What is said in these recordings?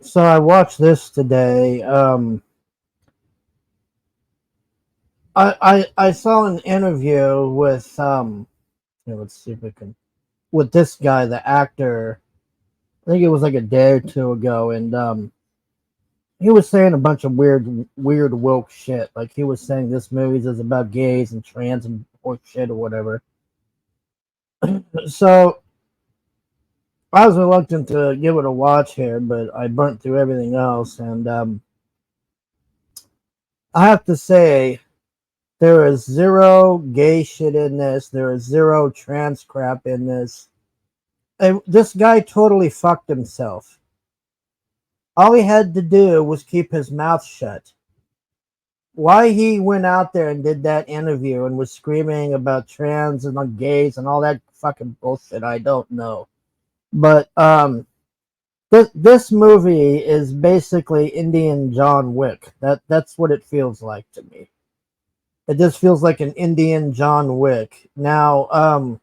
So I watched this today. I saw an interview with let's see if we can with this guy, the actor. I think it was like a day or two ago, and he was saying a bunch of weird woke shit. Like he was saying this movie is about gays and trans and or shit or whatever. So I was reluctant to give it a watch here, but I burnt through everything else, and I have to say there is zero gay shit in this. There is zero trans crap in this. And this guy totally fucked himself. All he had to do was keep his mouth shut. Why he went out there and did that interview and was screaming about trans and gays and all that fucking bullshit, I don't know. But this movie is basically Indian John Wick. That's what it feels like to me. It just feels like an Indian John Wick. Now,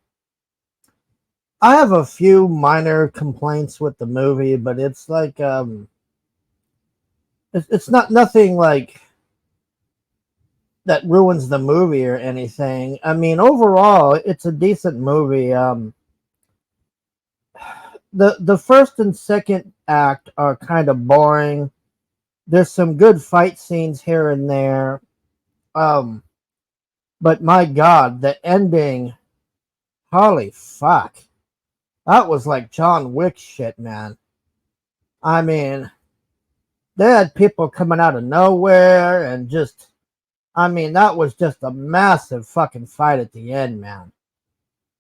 I have a few minor complaints with the movie, but it's like it's not nothing like that ruins the movie or anything. I mean, overall, it's a decent movie. The first and second act are kind of boring. There's some good fight scenes here and there. Um, but my God, the ending, holy fuck. That was like John Wick shit, man. I mean, they had people coming out of nowhere and just, I mean, that was just a massive fucking fight at the end, man.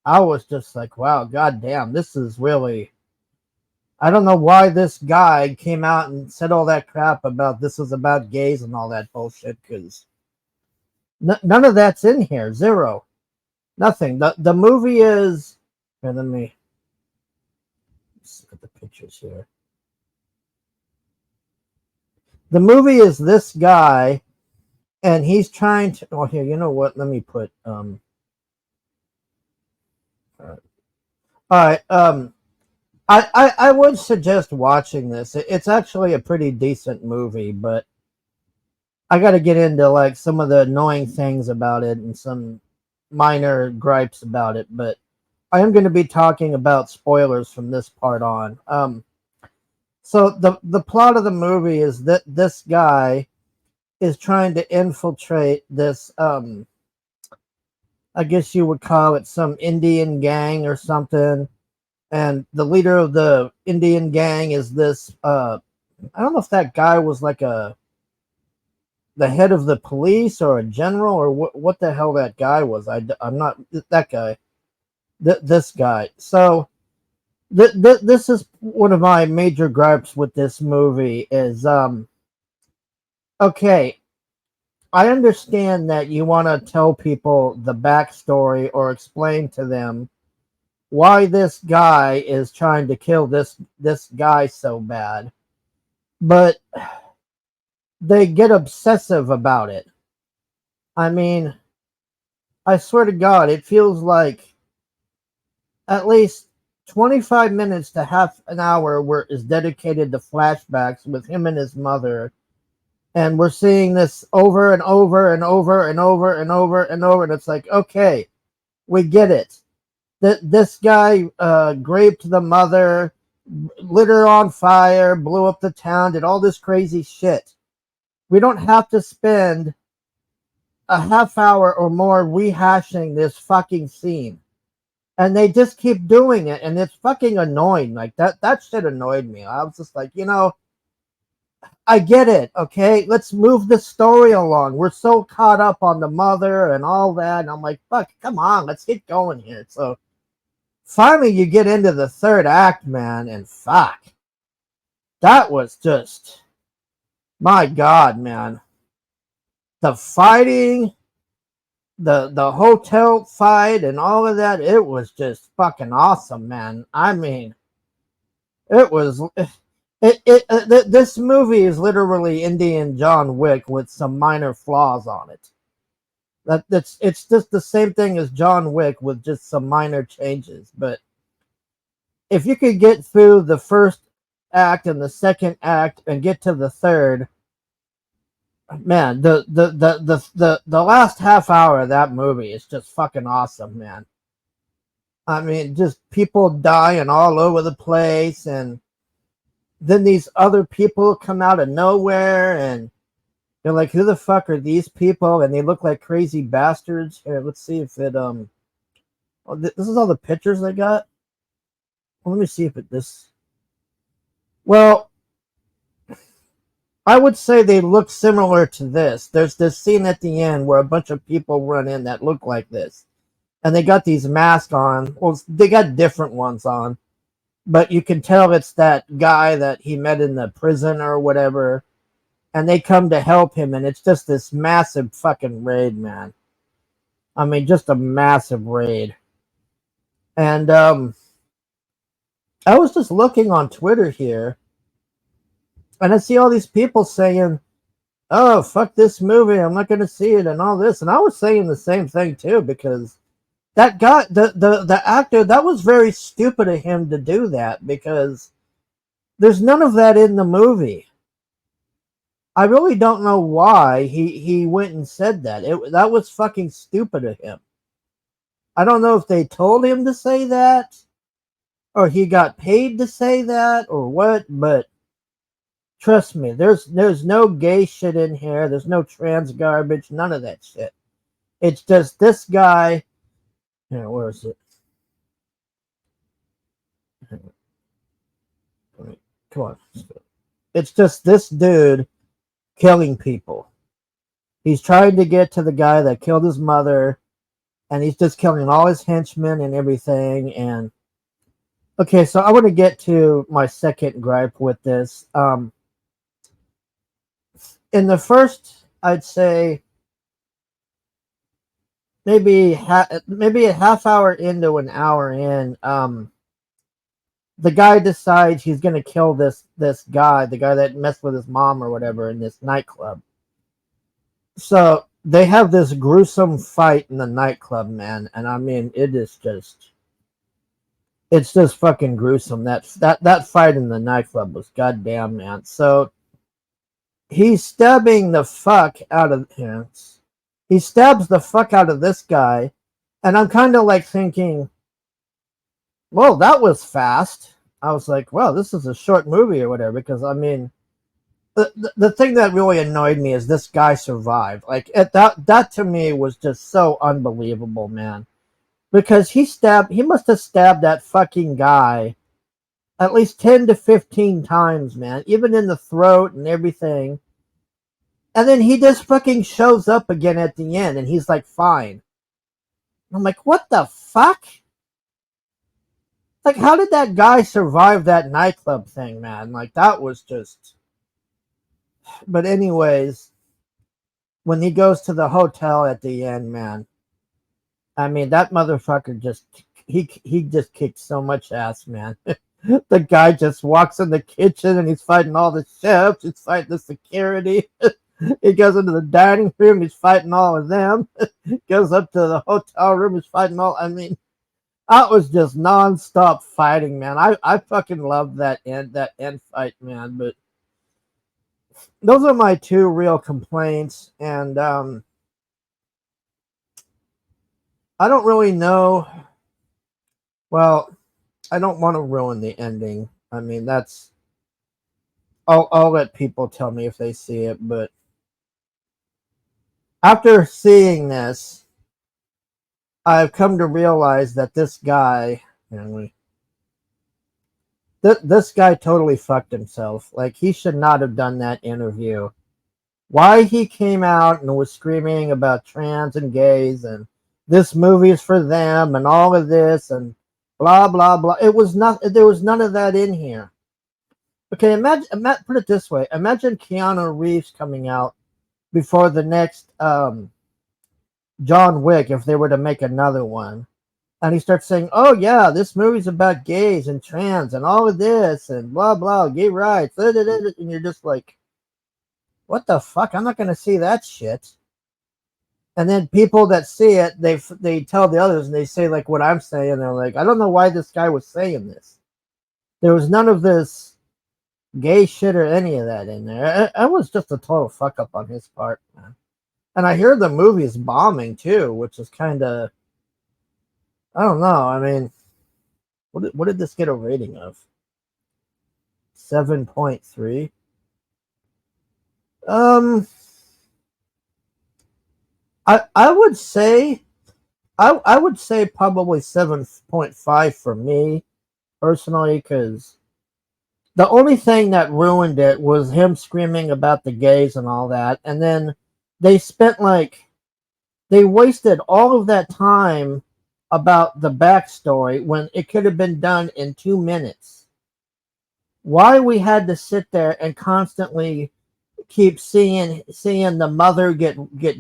I was just like, wow, goddamn, this is really. I don't know why this guy came out and said all that crap about this is about gays and all that bullshit, because none of that's in here. Zero. Nothing. The movie is. Here, let me look at the pictures here. The movie is this guy, and he's trying to. Oh, here, you know what? Let me put. All right. I would suggest watching this. It's actually a pretty decent movie, but I got to get into like some of the annoying things about it and some minor gripes about it. But I am going to be talking about spoilers from this part on. So the plot of the movie is that this guy is trying to infiltrate this. I guess you would call it some Indian gang or something, and the leader of the Indian gang is this I don't know if that guy was like a the head of the police or a general or what the hell that guy was. I'm not that guy. This guy. So this is one of my major gripes with this movie is okay, I understand that you want to tell people the backstory or explain to them why this guy is trying to kill this guy so bad, but they get obsessive about it. I mean, I swear to God, it feels like at least 25 minutes to half an hour where is dedicated to flashbacks with him and his mother. And we're seeing this over and over and over and over and over and over. And it's like, okay, we get it. This guy raped the mother, lit her on fire, blew up the town, did all this crazy shit. We don't have to spend a half hour or more rehashing this fucking scene. And they just keep doing it, and it's fucking annoying. Like that shit annoyed me. I was just like, I get it, okay? Let's move the story along. We're so caught up on the mother and all that, and I'm like, fuck, come on, let's get going here. So finally you get into the third act, man, and fuck. That was just my God, man. The fighting, the hotel fight and all of that, it was just fucking awesome, man. I mean, it was this movie is literally Indian John Wick with some minor flaws on it. That's it's just the same thing as John Wick with just some minor changes. But if you could get through the first act and the second act and get to the third, man, the last half hour of that movie is just fucking awesome, man. I mean, just people dying all over the place, and then these other people come out of nowhere, and they're like, "Who the fuck are these people?" And they look like crazy bastards. Here, let's see if it Oh, this is all the pictures I got. Well, let me see if it this. Well, I would say they look similar to this. There's this scene at the end where a bunch of people run in that look like this, and they got these masks on. Well, they got different ones on, but you can tell it's that guy that he met in the prison or whatever, and they come to help him, and it's just this massive fucking raid, man. I mean, just a massive raid. And I was just looking on Twitter here, and I see all these people saying, "Oh, fuck this movie, I'm not going to see it," and all this. And I was saying the same thing too, because that guy, the actor, that was very stupid of him to do that, because there's none of that in the movie. I really don't know why he went and said that. That was fucking stupid of him. I don't know if they told him to say that, or he got paid to say that, or what, but trust me, there's no gay shit in here. There's no trans garbage, none of that shit. It's just this guy. Here, where is it? Come on. It's just this dude killing people. He's trying to get to the guy that killed his mother, and he's just killing all his henchmen and everything. And okay, so I want to get to my second gripe with this. In the first, I'd say maybe a half hour into an hour in, the guy decides he's gonna kill this guy, the guy that messed with his mom or whatever in this nightclub. So they have this gruesome fight in the nightclub, man, and I mean it's just fucking gruesome. That fight in the nightclub was goddamn, man. So he's stabbing the fuck out of him. He stabs the fuck out of this guy, and I'm kind of like thinking, well, that was fast. I was like, well, this is a short movie or whatever, because I mean, the thing that really annoyed me is this guy survived. Like that to me was just so unbelievable, man. Because he must have stabbed that fucking guy at least 10 to 15 times, man, even in the throat and everything. And then he just fucking shows up again at the end, and he's like, fine. I'm like, what the fuck? Like, how did that guy survive that nightclub thing, man? Like, that was just... But anyways, when he goes to the hotel at the end, man, I mean, that motherfucker just... He just kicked so much ass, man. The guy just walks in the kitchen, and he's fighting all the chefs. He's fighting the security. He goes into the dining room. He's fighting all of them. Goes up to the hotel room. He's fighting all... I mean... That was just non-stop fighting, man. I fucking love that end fight, man. But those are my two real complaints, and I don't really know. Well, I don't want to ruin the ending. I mean, that's... I'll let people tell me if they see it, but after seeing this, I've come to realize that this guy, this guy totally fucked himself. Like, he should not have done that interview. Why he came out and was screaming about trans and gays and this movie is for them and all of this and blah blah blah. There was none of that in here. Okay, imagine put it this way. Imagine Keanu Reeves coming out before the next John Wick, if they were to make another one, and he starts saying, "Oh yeah, this movie's about gays and trans and all of this and blah blah, gay rights," and you're just like, "What the fuck? I'm not going to see that shit." And then people that see it, they tell the others, and they say like what I'm saying. They're like, "I don't know why this guy was saying this. There was none of this gay shit or any of that in there. It was just a total fuck up on his part, man. And I hear the movie's bombing too, which is kind of, I don't know. I mean, what did this get a rating of? 7.3. I would say I would say probably 7.5 for me personally, because the only thing that ruined it was him screaming about the gays and all that, and then they spent they wasted all of that time about the backstory when it could have been done in 2 minutes. Why we had to sit there and constantly keep seeing the mother get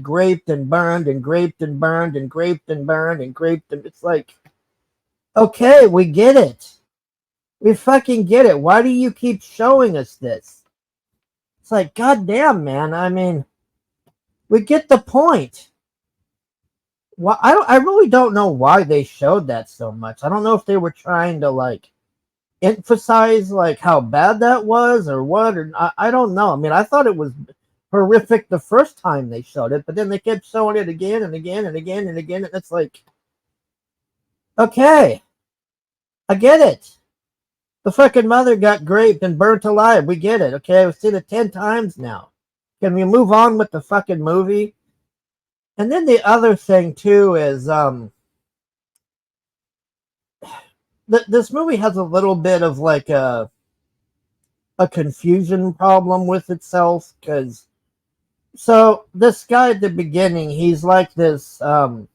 raped and burned and raped and burned and raped and burned and raped, and it's like, okay, we get it. We fucking get it. Why do you keep showing us this? It's like, goddamn, man. I mean, we get the point. Why I really don't know why they showed that so much. I don't know if they were trying to emphasize how bad that was or what, or I don't know. I mean, I thought it was horrific the first time they showed it, but then they kept showing it again and again and again and again, and it's like, okay, I get it. The fucking mother got raped and burnt alive. We get it. Okay, I've seen it 10 times now. Can we move on with the fucking movie? And then the other thing too is this movie has a little bit of a confusion problem with itself, because so this guy at the beginning, he's like this I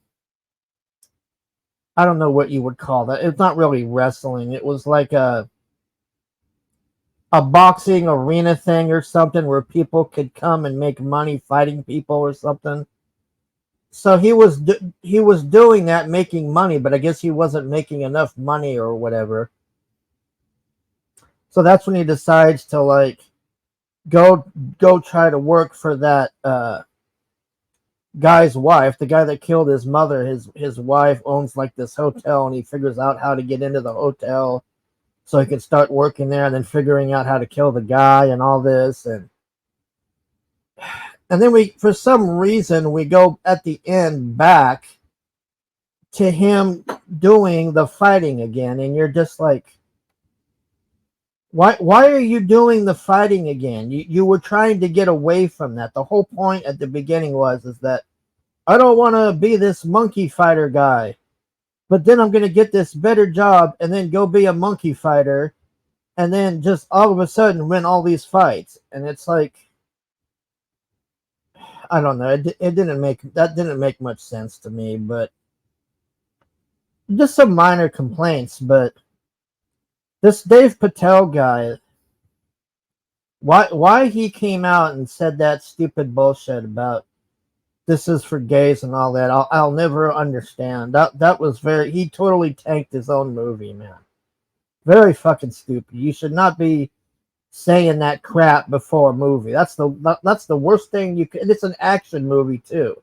don't know what you would call that. It's not really wrestling. It was like a boxing arena thing or something where people could come and make money fighting people or something. So he was doing that, making money, but I guess he wasn't making enough money or whatever. So that's when he decides to go try to work for that guy's wife, the guy that killed his mother. His wife owns this hotel, and he figures out how to get into the hotel so he can start working there, and then figuring out how to kill the guy and all this. And then for some reason, we go at the end back to him doing the fighting again. And you're just like, why are you doing the fighting again? You were trying to get away from that. The whole point at the beginning is that I don't want to be this monkey fighter guy, but then I'm going to get this better job and then go be a monkey fighter, and then just all of a sudden win all these fights. And it's like, I don't know. It didn't make much sense to me, but just some minor complaints. But this Dave Patel guy, why he came out and said that stupid bullshit about this is for gays and all that, I'll never understand. That was he totally tanked his own movie, man. Very fucking stupid. You should not be saying that crap before a movie. That's the worst thing you can. It's an action movie too.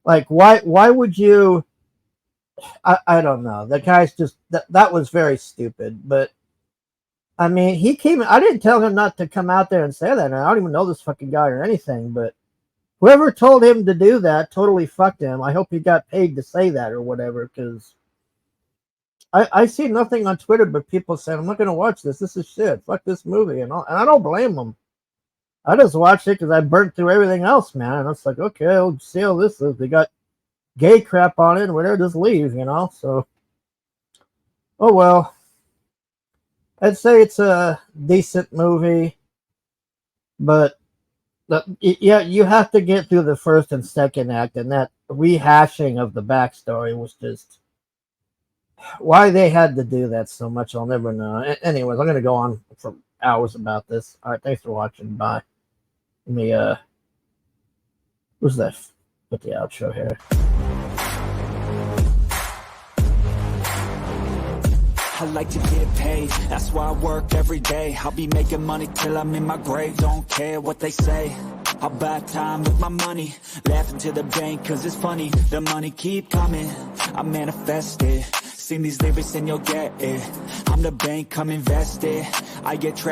Why would you? I don't know. That guy's just that was very stupid. But I mean, he came. I didn't tell him not to come out there and say that. And I don't even know this fucking guy or anything. But whoever told him to do that totally fucked him. I hope he got paid to say that or whatever, because I see nothing on Twitter but people saying, I'm not going to watch this. This is shit. Fuck this movie. And I don't blame them. I just watched it because I burnt through everything else, man. And it's like, okay, I'll see how this is. They got gay crap on it and whatever, just leave, So, oh well. I'd say it's a decent movie. But, yeah, you have to get through the first and second act. And that rehashing of the backstory was just... Why they had to do that so much, I'll never know. Anyways, I'm going to go on for hours about this. All right, thanks for watching. Bye. Let me, who's that? Put the outro here. I like to get paid, that's why I work every day. I'll be making money till I'm in my grave. Don't care what they say, I'll buy time with my money. Laughing to the bank cause it's funny. The money keep coming, I manifest it. Sing these lyrics and you'll get it. I'm the bank, come invest it. I get tracked.